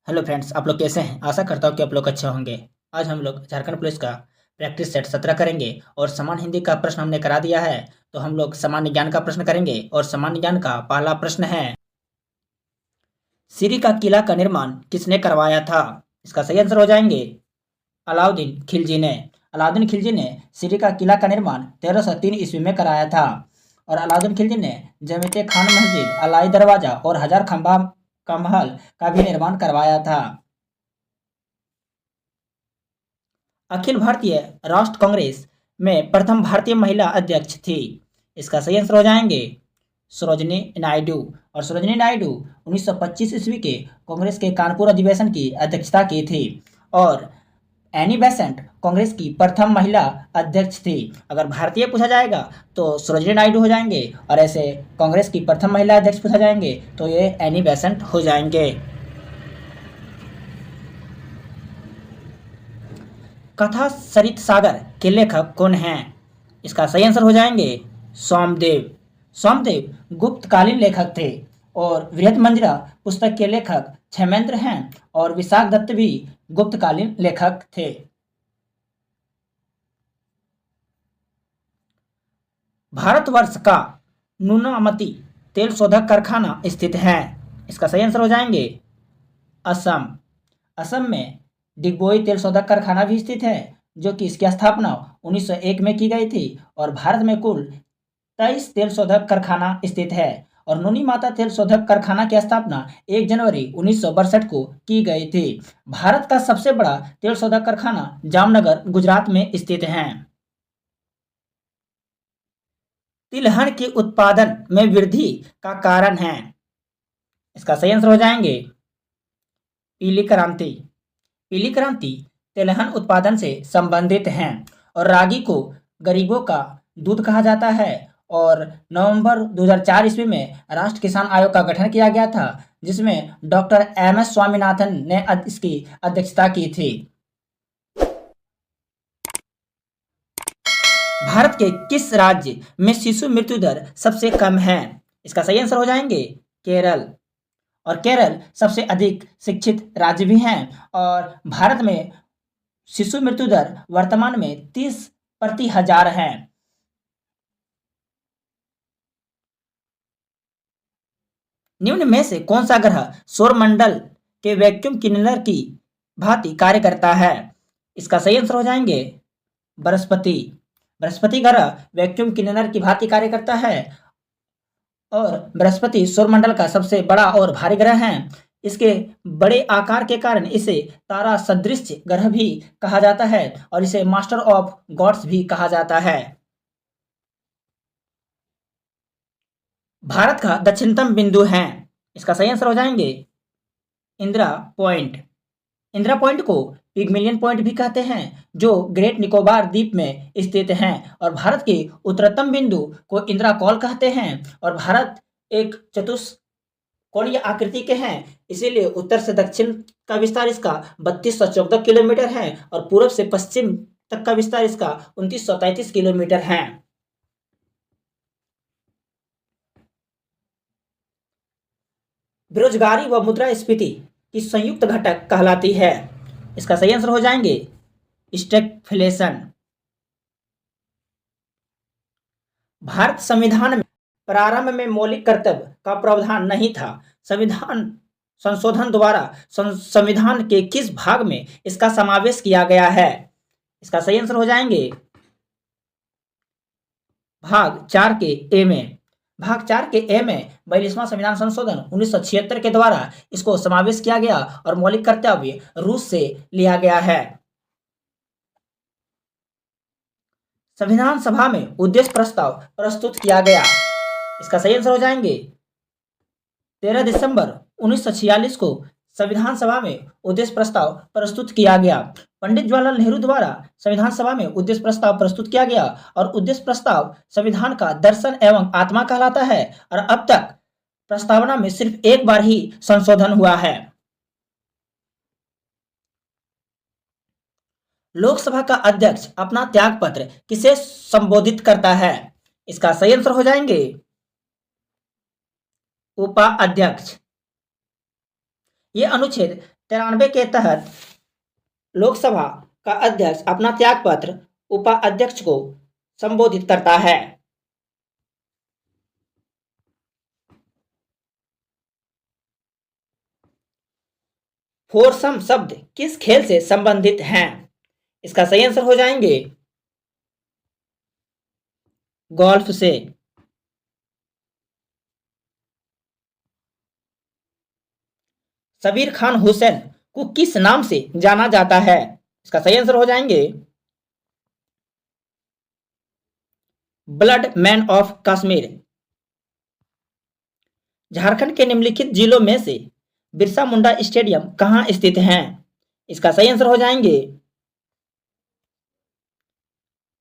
Hello friends, आप लोग कैसे हैं? आशा करता हूँ कि आप लोग अच्छे होंगे। आज हम लोग झारखंड पुलिस का प्रैक्टिस सेट 17 करेंगे और सामान्य हिंदी का प्रश्न हमने करा दिया है। तो हम लोग सामान्य ज्ञान का प्रश्न करेंगे और सामान्य ज्ञान का पहला प्रश्न है, सीरी का किला का निर्माण किसने करवाया था? इसका सही आंसर हो जाएंगे अलाउद्दीन खिलजी ने। अलाउद्दीन खिलजी ने सीरी का किला का निर्माण 1303 ईस्वी में कराया था। और अलाउद्दीन खिलजी ने जमीते खान मस्जिद, अलाई दरवाजा और हजार खंबा का महल का भी निर्माण करवाया था। अखिल भारतीय राष्ट्र कांग्रेस में प्रथम भारतीय महिला अध्यक्ष थी। इसका सही आंसर हो जाएंगे सरोजनी नायडू। और सरोजनी नायडू 1925 ईस्वी के कांग्रेस के कानपुर अधिवेशन की अध्यक्षता की थी। और एनी बेसेंट कांग्रेस की प्रथम महिला अध्यक्ष थी। अगर भारतीय पूछा जाएगा तो सरोजनी नायडू हो जाएंगे, और ऐसे कांग्रेस की प्रथम महिला अध्यक्ष पूछा जाएंगे तो ये एनी बेसेंट हो जाएंगे। कथा सरित सागर के लेखक कौन हैं? इसका सही आंसर हो जाएंगे सोमदेव। सोमदेव गुप्तकालीन लेखक थे। और वृहत मंजरा पुस्तक के लेखक क्षेमेंद्र हैं। और विशाख दत्त भी गुप्तकालीन लेखक थे। भारतवर्ष का नुनामती तेल शोधक कारखाना स्थित है। इसका सही आंसर हो जाएंगे असम। असम में डिगबोई तेल शोधक कारखाना भी स्थित है, जो कि इसकी स्थापना 1901 में की गई थी। और भारत में कुल 23 तेल शोधक कारखाना स्थित है। और नूनी माता तेल शोधक कारखाना की स्थापना 1 जनवरी 1962 को की गई थी। भारत का सबसे बड़ा तेल शोधक कारखाना जामनगर गुजरात में स्थित है। तिलहन के उत्पादन में वृद्धि का कारण है। इसका सही आंसर हो जाएंगे पीली क्रांति। पीली क्रांति तिलहन उत्पादन से संबंधित हैं। और रागी को गरीबों का दूध कहा जाता है। और नवंबर 2004 ईस्वी में राष्ट्रीय किसान आयोग का गठन किया गया था, जिसमें डॉक्टर एम.एस. स्वामीनाथन ने इसकी अध्यक्षता की थी। भारत के किस राज्य में शिशु मृत्यु दर सबसे कम है? इसका सही आंसर हो जाएंगे केरल। और केरल सबसे अधिक शिक्षित राज्य भी हैं। और भारत में शिशु मृत्यु दर वर्तमान में 30 प्रति हजार है। निम्न में से कौन सा ग्रह सौरमंडल के वैक्यूम क्लीनर की भांति कार्य करता है? इसका सही आंसर हो जाएंगे बृहस्पति। बृहस्पति ग्रह वैक्यूम क्लीनर की भांति कार्य करता है। और बृहस्पति सौरमंडल का सबसे बड़ा और भारी ग्रह है। इसके बड़े आकार के कारण इसे तारा सदृश ग्रह भी कहा जाता है। और इसे मास्टर ऑफ गॉड्स भी कहा जाता है। भारत का दक्षिणतम बिंदु है। इसका सही आंसर हो जाएंगे इंदिरा पॉइंट। इंदिरा पॉइंट को पिग्मेलियन पॉइंट भी कहते हैं, जो ग्रेट निकोबार द्वीप में स्थित हैं। और भारत के उत्तरतम बिंदु को इंदिरा कॉल कहते हैं। और भारत एक चतुष्कोणीय आकृति के हैं, इसीलिए उत्तर से दक्षिण का विस्तार इसका 3214 किलोमीटर है। और पूर्व से पश्चिम तक का विस्तार इसका 2933 किलोमीटर है। बेरोजगारी व मुद्रास्फीति की संयुक्त घटक कहलाती है। इसका सही आंसर हो जाएंगे स्टैगफ्लेशन। भारत संविधान में प्रारंभ में मौलिक कर्तव्य का प्रावधान नहीं था। संविधान संशोधन द्वारा संविधान के किस भाग में इसका समावेश किया गया है? इसका सही आंसर हो जाएंगे भाग 4 के ए में। भाग 4 के ए में 42वां संविधान संशोधन 1976 के द्वारा इसको समावेश किया गया। और मौलिक कर्तव्य रूस से लिया गया है। संविधान सभा में उद्देश्य प्रस्ताव प्रस्तुत किया गया। इसका सही आंसर हो जाएंगे 13 दिसंबर 1946 को संविधान सभा में उद्देश्य प्रस्ताव प्रस्तुत किया गया। पंडित जवाहरलाल नेहरू द्वारा संविधान सभा में उद्देश्य प्रस्ताव प्रस्तुत किया गया। और उद्देश्य प्रस्ताव संविधान का दर्शन एवं आत्मा कहलाता है। और अब तक प्रस्तावना में सिर्फ एक बार ही संशोधन हुआ है। लोकसभा का अध्यक्ष अपना त्यागपत्र किसे संबोधित करता है? इसका सही आंसर हो जाएंगे उपाध्यक्ष। ये अनुच्छेद 93 के तहत लोकसभा का अध्यक्ष अपना त्यागपत्र उपाध्यक्ष को संबोधित करता है। फोरसम शब्द किस खेल से संबंधित हैं? इसका सही आंसर हो जाएंगे गोल्फ से। शबीर खान हुसैन को किस नाम से जाना जाता है? इसका सही आंसर हो जाएंगे blood man of Kashmir. Jharkhand के निम्नलिखित जिलों में से बिरसा मुंडा स्टेडियम कहां स्थित हैं? इसका सही आंसर हो जाएंगे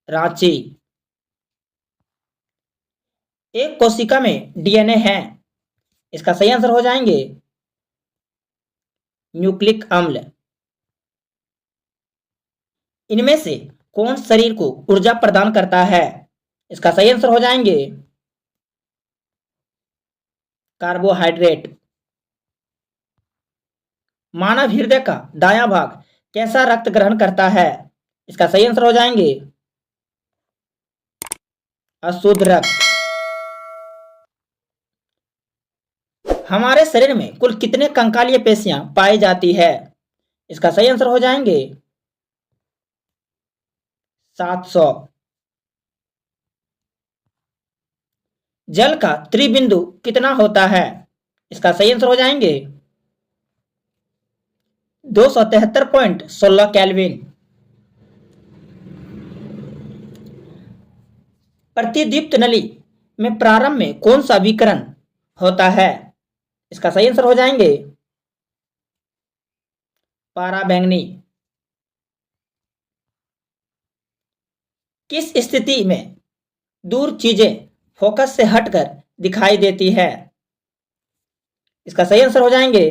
रांची। एक कोशिका में डीएनए है। इसका सही आंसर हो जाएंगे न्यूक्लिक अम्ल। इनमें से कौन शरीर को ऊर्जा प्रदान करता है? इसका सही आंसर हो जाएंगे कार्बोहाइड्रेट। मानव हृदय का दायां भाग कैसा रक्त ग्रहण करता है? इसका सही आंसर हो जाएंगे अशुद्ध रक्त। हमारे शरीर में कुल कितने कंकालीय पेशियां पाई जाती है? इसका सही आंसर हो जाएंगे 700। जल का त्रिबिंदु कितना होता है? इसका सही आंसर हो जाएंगे 273.16 केल्विन। प्रतिदीप्त नली में प्रारंभ में कौन सा विकिरण होता है? इसका सही आंसर हो जाएंगे पराबैंगनी। किस स्थिति में दूर चीजें फोकस से हटकर दिखाई देती है? इसका सही आंसर हो जाएंगे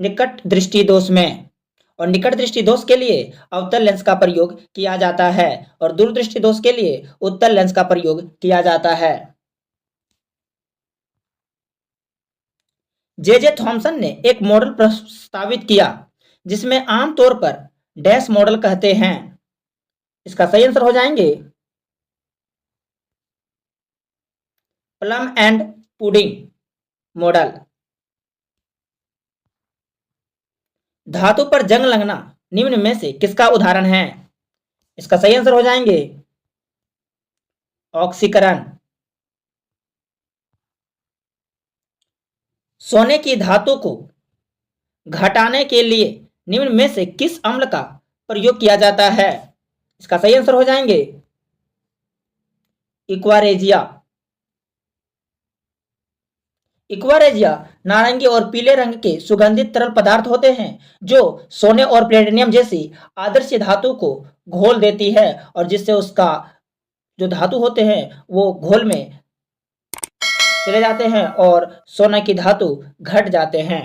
निकट दृष्टि दोष में। और निकट दृष्टि दोष के लिए अवतल लेंस का प्रयोग किया जाता है और दूरदृष्टि दोष के लिए उत्तल लेंस का प्रयोग किया जाता है। जे थॉमसन ने एक मॉडल प्रस्तावित किया जिसमें आमतौर पर डैश मॉडल कहते हैं। इसका सही आंसर हो जाएंगे प्लम एंड पुडिंग मॉडल। धातु पर जंग लगना निम्न में से किसका उदाहरण है? इसका सही आंसर हो जाएंगे ऑक्सीकरण। सोने की धातु को घटाने के लिए निम्न में से किस अम्ल का प्रयोग किया जाता है? इसका सही आंसर हो जाएंगे इक्वारेजिया। इक्वारेजिया नारंगी और पीले रंग के सुगंधित तरल पदार्थ होते हैं जो सोने और प्लेटिनियम जैसी आदर्श धातु को घोल देती है और जिससे उसका जो धातु होते हैं वो घोल में चले जाते हैं और सोना की धातु घट जाते हैं।